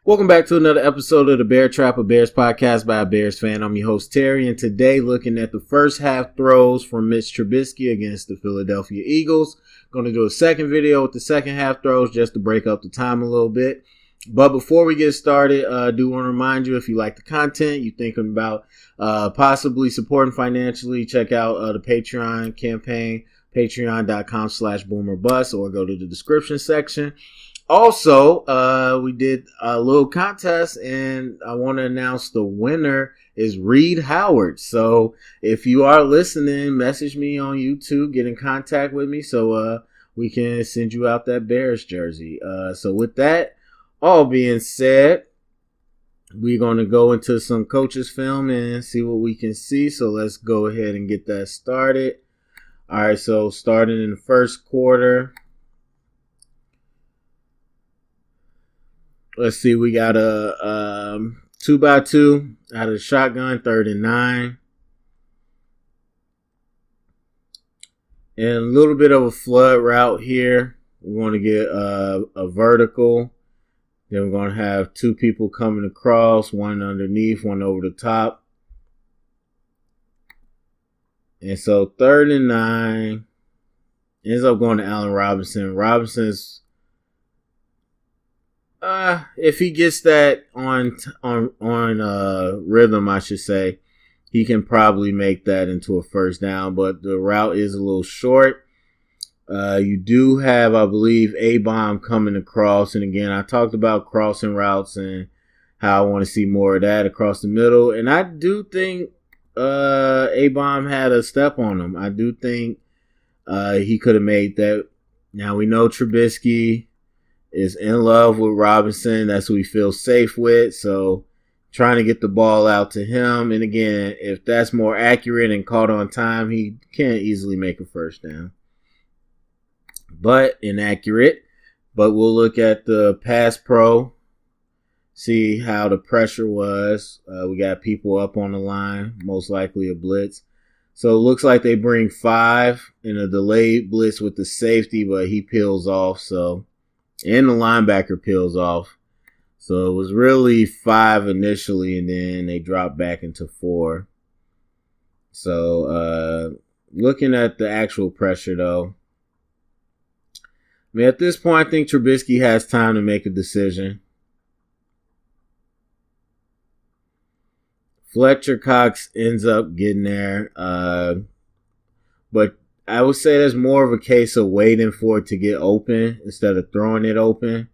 Welcome back to another episode of the Bear Trap, a Bears podcast by a Bears fan. I'm your host, Terry, and today looking at the first half throws from Mitch Trubisky against the Philadelphia Eagles. Going to do a second video with the second half throws just to break up the time a little bit. But before we get started, I do want to remind you, if you like the content, you're thinking about possibly supporting financially, check out the Patreon campaign, patreon.com/boomerbust, or go to the description section. Also, we did a little contest, and I want to announce the winner is Reed Howard. So if you are listening, message me on YouTube, get in contact with me so we can send you out that Bears jersey. So with that all being said, we're going to go into some coaches' film and see what we can see. So let's go ahead and get that started. All right, so starting in the first quarter. Let's see, we got a 2x2 out of the shotgun, 3rd and 9. And a little bit of a flood route here. We want to get a vertical. Then we're going to have two people coming across, one underneath, one over the top. And so 3rd and 9 ends up going to Allen Robinson. Robinson's if he gets that on rhythm, I should say, he can probably make that into a first down. But the route is a little short. You do have, I believe, A-bomb coming across. And again, I talked about crossing routes and how I want to see more of that across the middle. And I do think A-bomb had a step on him. I do think he could have made that. Now we know Trubisky is in love with Robinson. That's who he feels safe with. So trying to get the ball out to him. And again, if that's more accurate and caught on time, he can easily make a first down. But inaccurate. But we'll look at the pass pro. See how the pressure was. We got people up on the line. Most likely a blitz. So it looks like they bring 5 in a delayed blitz with the safety. But he peels off. And the linebacker peels off. So it was really 5 initially, and then they dropped back into 4. So looking at the actual pressure, though, I mean, at this point, I think Trubisky has time to make a decision. Fletcher Cox ends up getting there. But I would say there's more of a case of waiting for it to get open instead of throwing it open.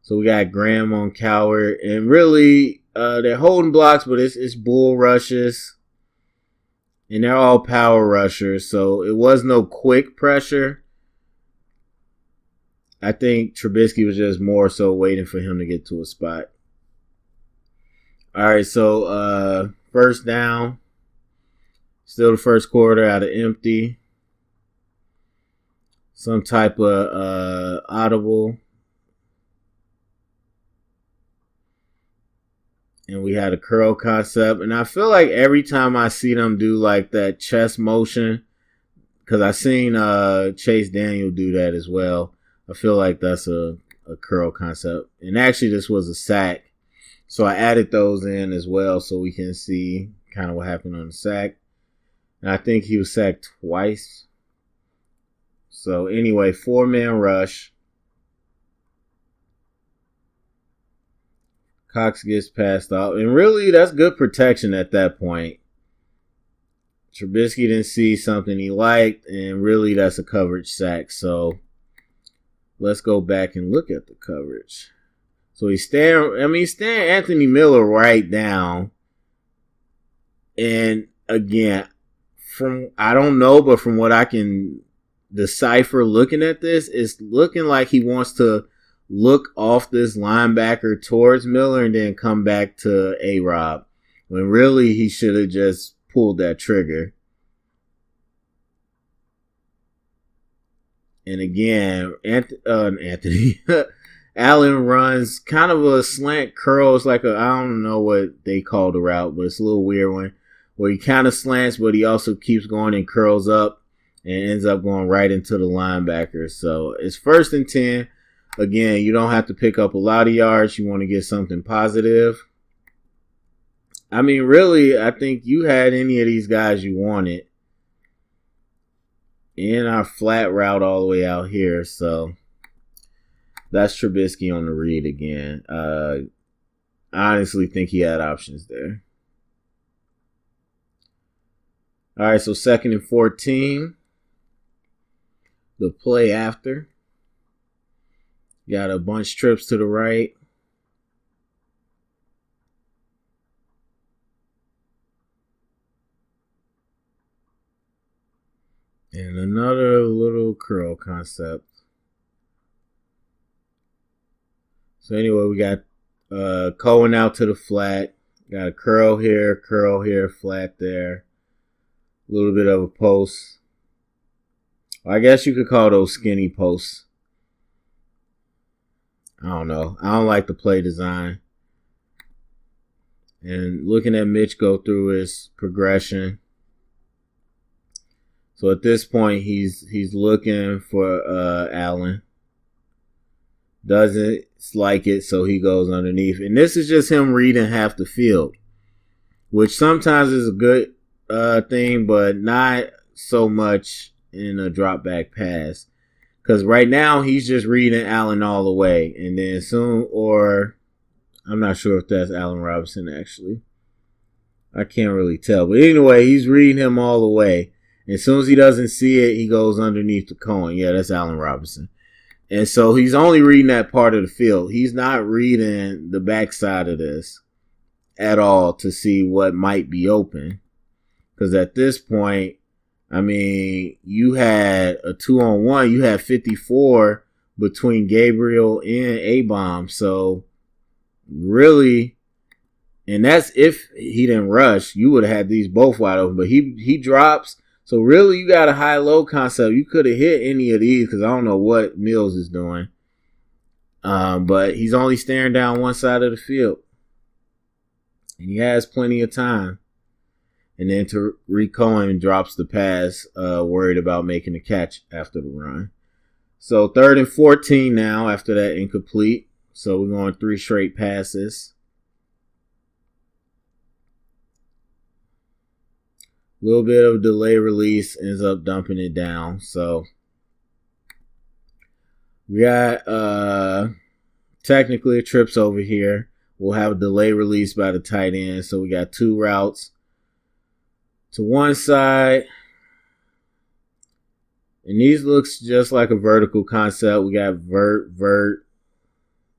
So we got Graham on Coward. And really, they're holding blocks, but it's bull rushes. And they're all power rushers. So it was no quick pressure. I think Trubisky was just more so waiting for him to get to a spot. All right, so first down. Still the first quarter out of empty. Some type of audible. And we had a curl concept. And I feel like every time I see them do like that chest motion, because I seen Chase Daniel do that as well. I feel like that's a curl concept. And actually this was a sack. So I added those in as well so we can see kind of what happened on the sack. And I think he was sacked twice. So anyway, 4-man rush. Cox gets passed off. And really, that's good protection at that point. Trubisky didn't see something he liked. And really, that's a coverage sack. So let's go back and look at the coverage. So he's staring Anthony Miller right down. And again, I don't know, but from what I can decipher looking at this, it's looking like he wants to look off this linebacker towards Miller and then come back to A-Rob, when really he should have just pulled that trigger. And again, Anthony Allen runs kind of a slant curl. It's like I don't know what they call the route, but it's a little weird one where he kind of slants, but he also keeps going and curls up and ends up going right into the linebacker. So it's 1st and 10. Again, you don't have to pick up a lot of yards. You want to get something positive. I mean, really, I think you had any of these guys you wanted in our flat route all the way out here. So that's Trubisky on the read again. I honestly think he had options there. All right, so 2nd and 14. The play after. Got a bunch trips to the right. And another little curl concept. So anyway, we got Cohen out to the flat. Got a curl here, flat there. A little bit of a post. I guess you could call those skinny posts. I don't know. I don't like the play design. And looking at Mitch go through his progression. So at this point, he's looking for Allen. Doesn't like it, so he goes underneath. And this is just him reading half the field, which sometimes is a good thing, but not so much in a drop back pass. Because right now, he's just reading Allen all the way. And then soon, or I'm not sure if that's Allen Robinson, actually. I can't really tell. But anyway, he's reading him all the way. And as soon as he doesn't see it, he goes underneath the Cohen. Yeah, that's Allen Robinson. And so he's only reading that part of the field. He's not reading the backside of this at all to see what might be open. Because at this point, I mean, you had a 2-on-1. You had 54 between Gabriel and A-Bomb. So really, and that's if he didn't rush, you would have had these both wide open. But he drops. So really, you got a high-low concept. You could have hit any of these because I don't know what Mills is doing. But he's only staring down one side of the field. And he has plenty of time. And then Tariq Cohen drops the pass, worried about making a catch after the run. So 3rd and 14 now after that incomplete. So we're going 3 straight passes. A little bit of delay release, ends up dumping it down. So we got technically a trips over here. We'll have a delay release by the tight end. So we got 2 routes to one side. And these looks just like a vertical concept. We got vert.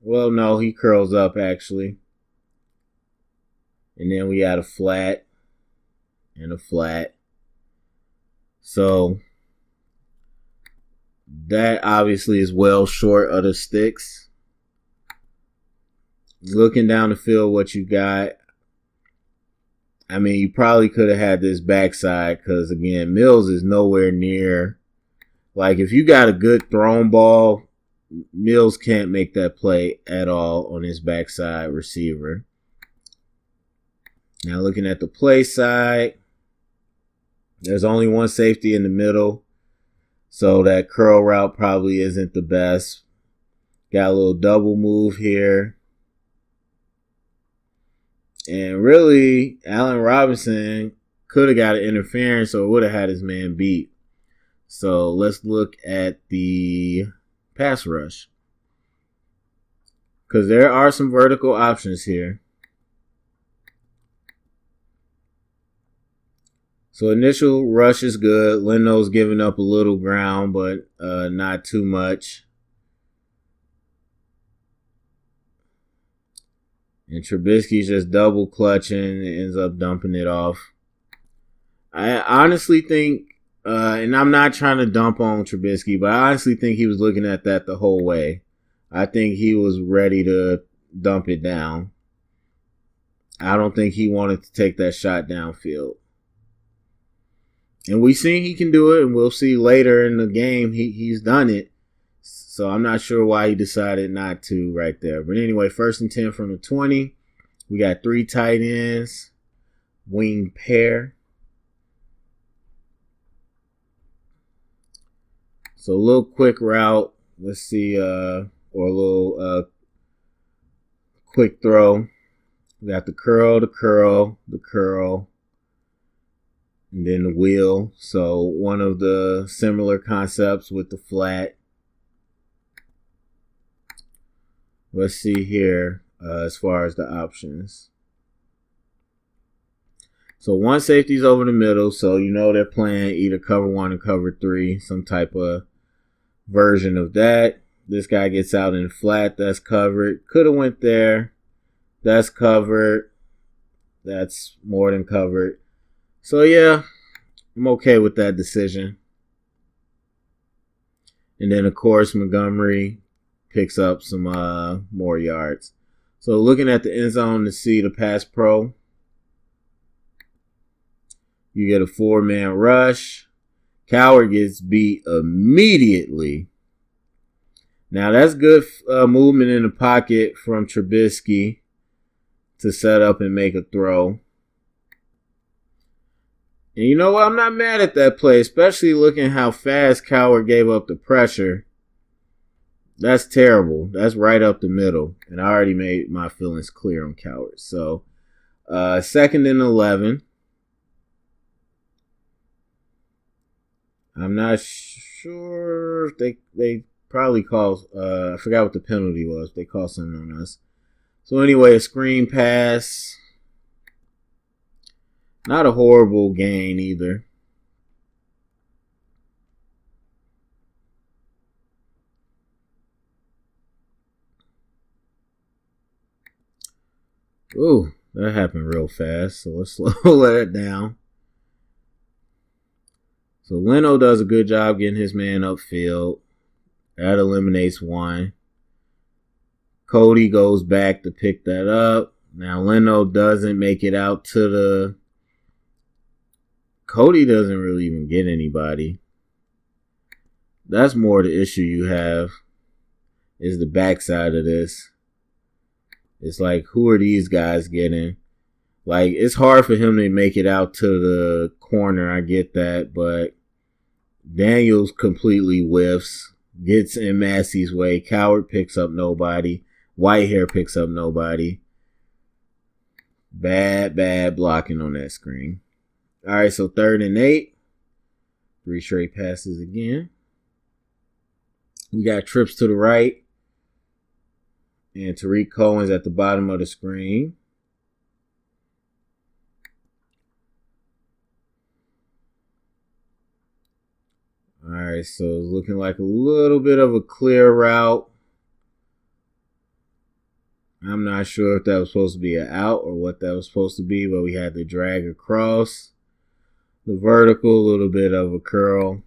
Well, no, he curls up actually. And then we got a flat and a flat. So that obviously is well short of the sticks. Looking down the field, what you got. I mean, you probably could have had this backside because, again, Mills is nowhere near. Like, if you got a good thrown ball, Mills can't make that play at all on his backside receiver. Now, looking at the play side, there's only one safety in the middle. So that curl route probably isn't the best. Got a little double move here. And really, Allen Robinson could have got an interference or would have had his man beat. So let's look at the pass rush. Because there are some vertical options here. So initial rush is good. Leno's giving up a little ground, but not too much. And Trubisky's just double clutching and ends up dumping it off. I honestly think, and I'm not trying to dump on Trubisky, but I honestly think he was looking at that the whole way. I think he was ready to dump it down. I don't think he wanted to take that shot downfield. And we've seen he can do it, and we'll see later in the game he's done it. So I'm not sure why he decided not to right there. But anyway, 1st and 10 from the 20. We got 3 tight ends. Wing pair. So a little quick route. Let's see. or a little quick throw. We got the curl, the curl, the curl, and then the wheel. So one of the similar concepts with the flat. Let's see here as far as the options. So one safety's over the middle, so you know they're playing either cover 1 or cover 3, some type of version of that. This guy gets out in the flat, that's covered. Could have went there. That's covered. That's more than covered. So yeah, I'm okay with that decision. And then of course Montgomery picks up some more yards. So looking at the end zone to see the pass pro, you get a 4-man rush. Coward gets beat immediately. Now that's good movement in the pocket from Trubisky to set up and make a throw. And you know what? I'm not mad at that play, especially looking how fast Coward gave up the pressure. That's terrible. That's right up the middle. And I already made my feelings clear on Coward. So, 2nd and 11. I'm not sure if they probably called, I forgot what the penalty was. They called something on us. So anyway, a screen pass. Not a horrible gain either. Ooh, that happened real fast. So let's slow that down. So Leno does a good job getting his man upfield. That eliminates one. Cody goes back to pick that up. Now Leno doesn't make it out to the... Cody doesn't really even get anybody. That's more the issue you have, is the backside of this. It's like, who are these guys getting? Like, it's hard for him to make it out to the corner. I get that, but Daniels completely whiffs, gets in Massey's way. Coward picks up nobody. Whitehair picks up nobody. Bad blocking on that screen. All right, so 3rd and 8. 3 straight passes again. We got trips to the right. And Tariq Cohen's at the bottom of the screen. All right, so it's looking like a little bit of a clear route. I'm not sure if that was supposed to be an out or what that was supposed to be, but we had to drag across the vertical, a little bit of a curl.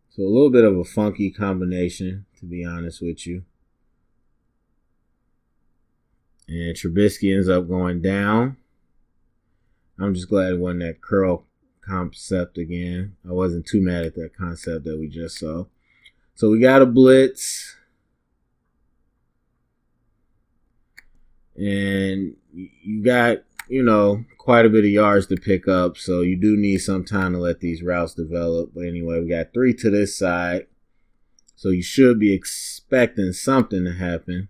So a little bit of a funky combination, to be honest with you. And Trubisky ends up going down. I'm just glad it wasn't that curl concept again. I wasn't too mad at that concept that we just saw. So we got a blitz. And you got, quite a bit of yards to pick up. So you do need some time to let these routes develop. But anyway, we got 3 to this side. So you should be expecting something to happen.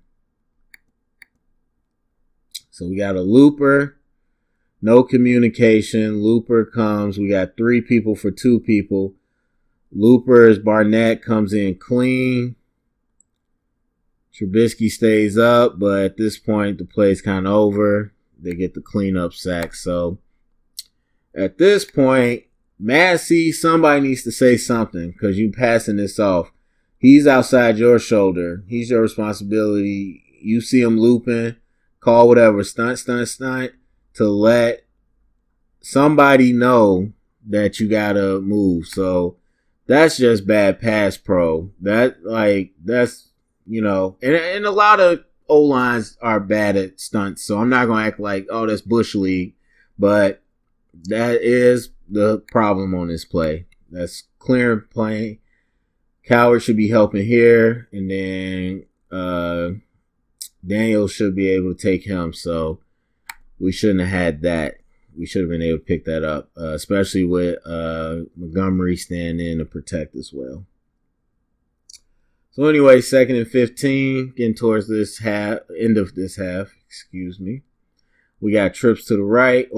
So we got a looper. No communication. Looper comes. We got 3 people for 2 people. Looper's Barnett comes in clean. Trubisky stays up, but at this point, the play's kind of over. They get the cleanup sack. So at this point, Massey, somebody needs to say something because you passing this off. He's outside your shoulder. He's your responsibility. You see him looping, call whatever, stunt, to let somebody know that you got to move. So that's just bad pass pro. That's, and a lot of O-lines are bad at stunts. So I'm not going to act like, oh, that's Bush League. But that is the problem on this play. That's clear play. Coward should be helping here. And then Daniel should be able to take him. So we shouldn't have had that. we should have been able to pick that up, especially with Montgomery standing in to protect as well. So anyway, 2nd and 15, getting towards this end of this half, excuse me. We got trips to the right,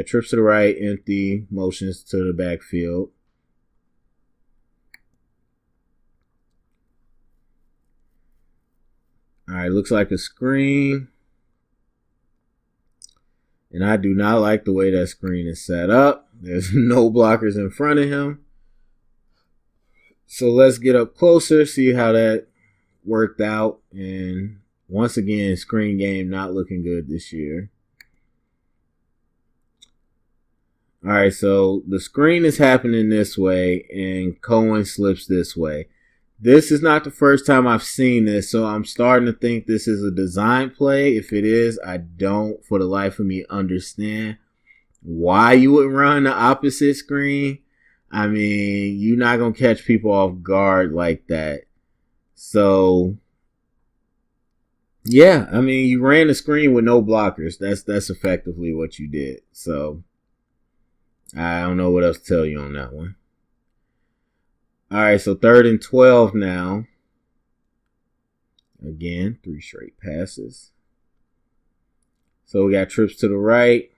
trips to the right, empty, motions to the backfield. All right, looks like a screen. And I do not like the way that screen is set up. There's no blockers in front of him. So let's get up closer, see how that worked out. And once again, screen game not looking good this year. All right, so the screen is happening this way, and Cohen slips this way. This is not the first time I've seen this, so I'm starting to think this is a design play. If it is, I don't, for the life of me, understand why you would run the opposite screen. I mean, you're not going to catch people off guard like that. So, yeah, I mean, you ran the screen with no blockers. That's effectively what you did. So, I don't know what else to tell you on that one. All right, so 3rd and 12 now. Again, 3 straight passes. So we got trips to the right.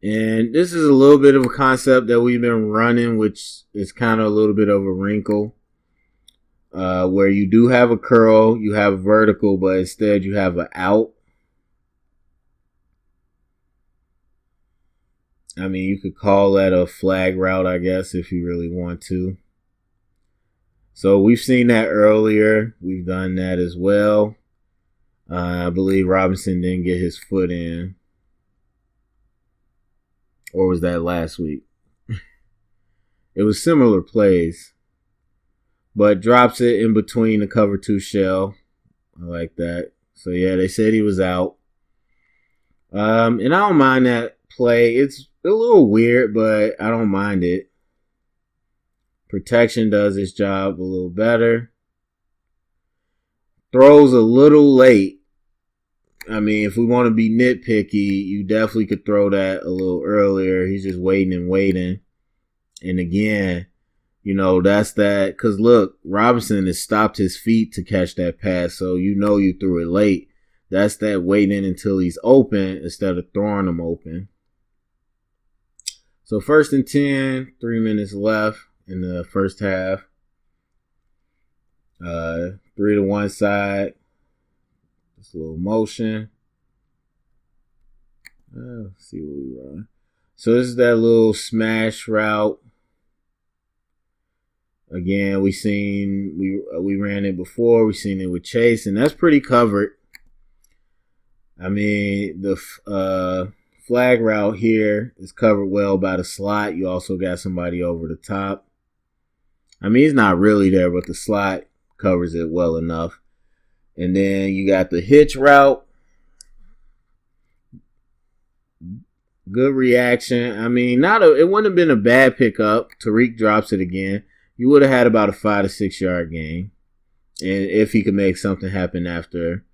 And this is a little bit of a concept that we've been running, which is kind of a little bit of a wrinkle. Where you do have a curl, you have a vertical, but instead you have an out. I mean, you could call that a flag route, I guess, if you really want to. So we've seen that earlier. We've done that as well. I believe Robinson didn't get his foot in. Or was that last week? It was similar plays. But drops it in between the cover 2 shell. I like that. So, yeah, they said he was out. And I don't mind that play. It's a little weird, but I don't mind it. Protection does its job a little better. Throws a little late. I mean, if we want to be nitpicky, you definitely could throw that a little earlier. He's just waiting and waiting. And again, you know, that's that. Because look, Robinson has stopped his feet to catch that pass. So you know you threw it late. That's that waiting until he's open instead of throwing him open. So 1st and 10, 3 minutes left in the first half. 3 to one side. Just a little motion. Let's see what we run. So this is that little smash route. Again, we ran it before. We seen it with Chase, and that's pretty covered. I mean, the flag route here is covered well by the slot. You also got somebody over the top. I mean, he's not really there, but the slot covers it well enough. And then you got the hitch route. Good reaction. I mean, it wouldn't have been a bad pickup. Tariq drops it again. You would have had about a 5 to 6 yard gain. And if he could make something happen after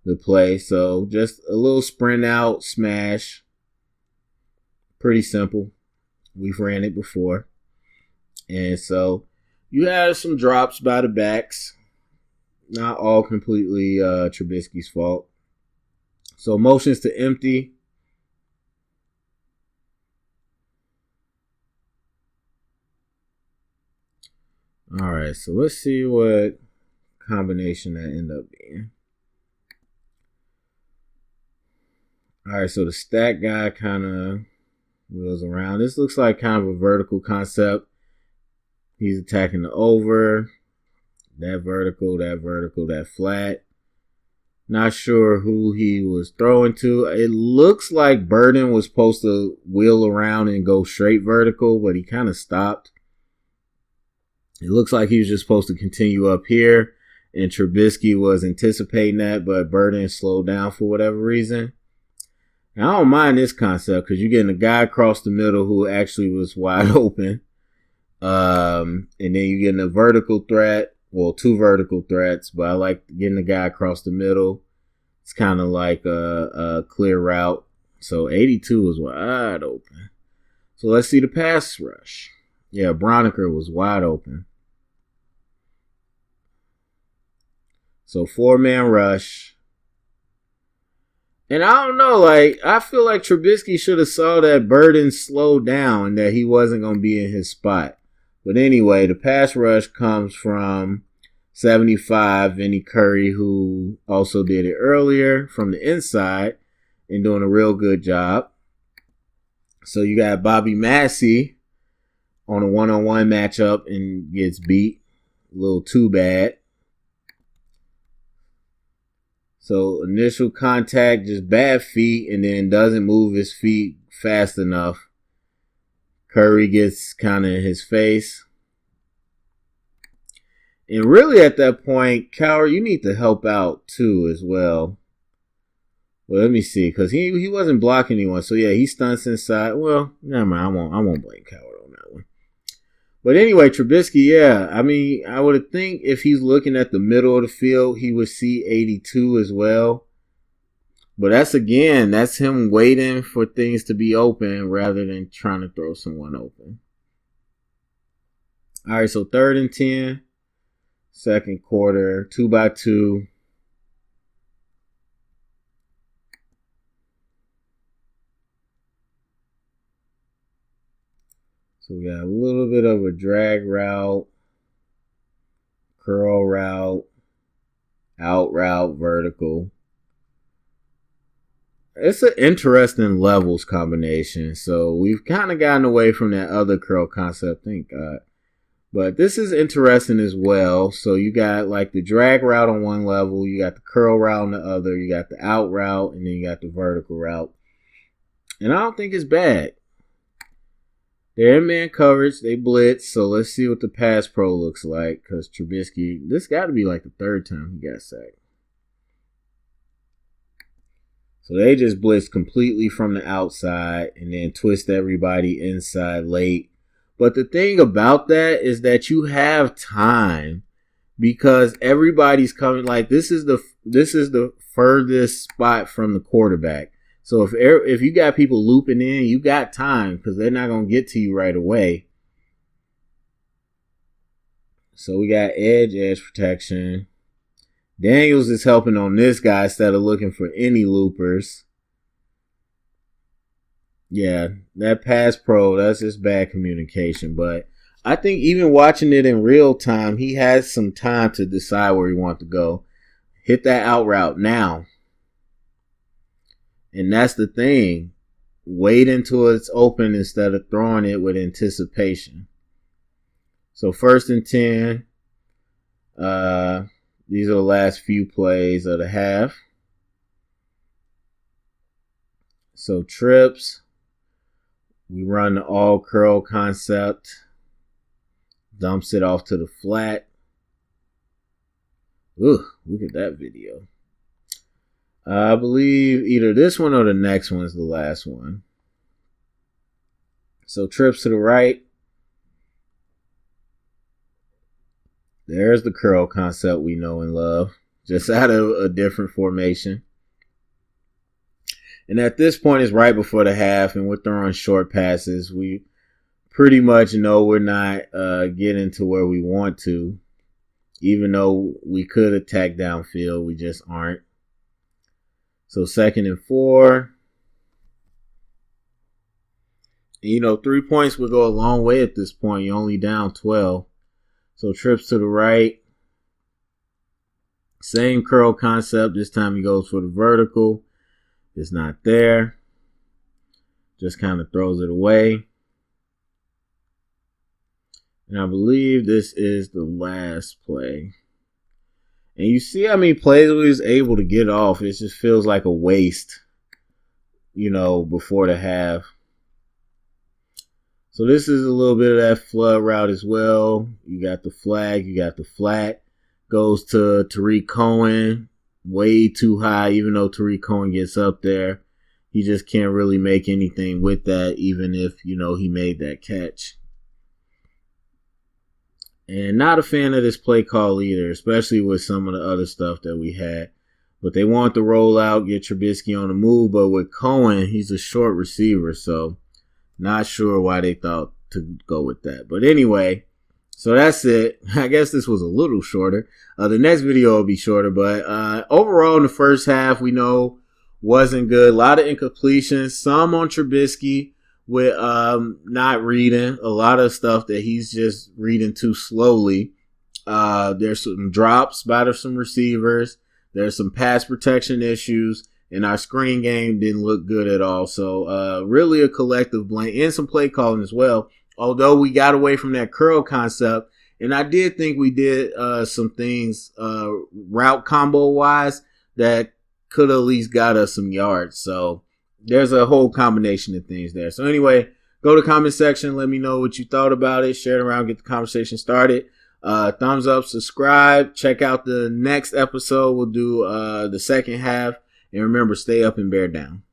the play. So just a little sprint out, smash. Pretty simple. We've ran it before. And so you had some drops by the backs. Not all completely Trubisky's fault. So motions to empty. All right, so let's see what combination that ended up being. All right, so the stack guy kind of wheels around. This looks like kind of a vertical concept. He's attacking the over. That vertical, that flat. Not sure who he was throwing to. It looks like Burden was supposed to wheel around and go straight vertical, but he kind of stopped. It looks like he was just supposed to continue up here, and Trubisky was anticipating that, but Burden slowed down for whatever reason. Now, I don't mind this concept because you're getting a guy across the middle who actually was wide open. And then you're getting a vertical threat. Well, 2 vertical threats, but I like getting the guy across the middle It's kind of like a clear route. So 82 was wide open. So let's see the pass rush. Yeah, Broniker was wide open. So 4-man rush. And I don't know, like, I feel like Trubisky should have saw that Burden slow down and that he wasn't going to be in his spot. But anyway, the pass rush comes from 75, Vinny Curry, who also did it earlier from the inside and doing a real good job. So you got Bobby Massey on a one-on-one matchup and gets beat. A little too bad. So initial contact, just bad feet, and then doesn't move his feet fast enough. Curry gets kind of in his face. And really at that point, Cowher, you need to help out too as well. Well, let me see, because he wasn't blocking anyone. So yeah, he stunts inside. Well, never mind. I won't blame Cowher on that one. But anyway, Trubisky, yeah. I mean, I would think if he's looking at the middle of the field, he would see 82 as well. But that's him waiting for things to be open rather than trying to throw someone open. All right, so 3rd and 10, second quarter, 2x2. So we got a little bit of a drag route, curl route, out route, vertical. It's an interesting levels combination. So we've kind of gotten away from that other curl concept, thank God. But this is interesting as well. So you got like the drag route on one level, you got the curl route on the other, you got the out route, and then you got the vertical route. And I don't think it's bad. They're in man coverage. They blitz. So let's see what the pass pro looks like. Because Trubisky, this got to be like the 3rd time he got sacked. So they just blitz completely from the outside and then twist everybody inside late. But the thing about that is that you have time because everybody's coming. Like this is the furthest spot from the quarterback. So if you got people looping in, you got time because they're not going to get to you right away. So we got edge protection. Daniels is helping on this guy instead of looking for any loopers. Yeah, that pass pro, that's just bad communication. But I think even watching it in real time, he has some time to decide where he wants to go. Hit that out route now. And that's the thing. Wait until it's open instead of throwing it with anticipation. So 1st and 10. These are the last few plays of the half. So trips. We run the all curl concept. Dumps it off to the flat. Ooh, look at that video. I believe either this one or the next one is the last one. So trips to the right. There's the curl concept we know and love. Just out of a different formation. And at this point, it's right before the half, and we're throwing short passes. We pretty much know we're not getting to where we want to. Even though we could attack downfield, we just aren't. So 2nd and 4. And, 3 points would go a long way at this point. You're only down 12. So trips to the right. Same curl concept. This time he goes for the vertical. It's not there. Just kind of throws it away. And I believe this is the last play. And you see how many plays we was able to get off. It just feels like a waste, before the half. So this is a little bit of that flood route as well. You got the flag. You got the flat. Goes to Tariq Cohen. Way too high, even though Tariq Cohen gets up there. He just can't really make anything with that, even if, he made that catch. And not a fan of this play call either, especially with some of the other stuff that we had. But they want to roll out, get Trubisky on the move. But with Cohen, he's a short receiver, so not sure why they thought to go with that. But anyway, so that's it. I guess this was a little shorter. The next video will be shorter, but overall in the first half, we know wasn't good. A lot of incompletions, some on Trubisky with not reading. A lot of stuff that he's just reading too slowly. There's some drops by some receivers. There's some pass protection issues, and our screen game didn't look good at all. So really a collective blame, and some play calling as well. Although we got away from that curl concept, and I did think we did some things route combo wise that could at least got us some yards. So there's a whole combination of things there. So anyway, go to the comment section. Let me know what you thought about it. Share it around. Get the conversation started. Thumbs up, subscribe. Check out the next episode. We'll do the second half. And remember, stay up and bear down.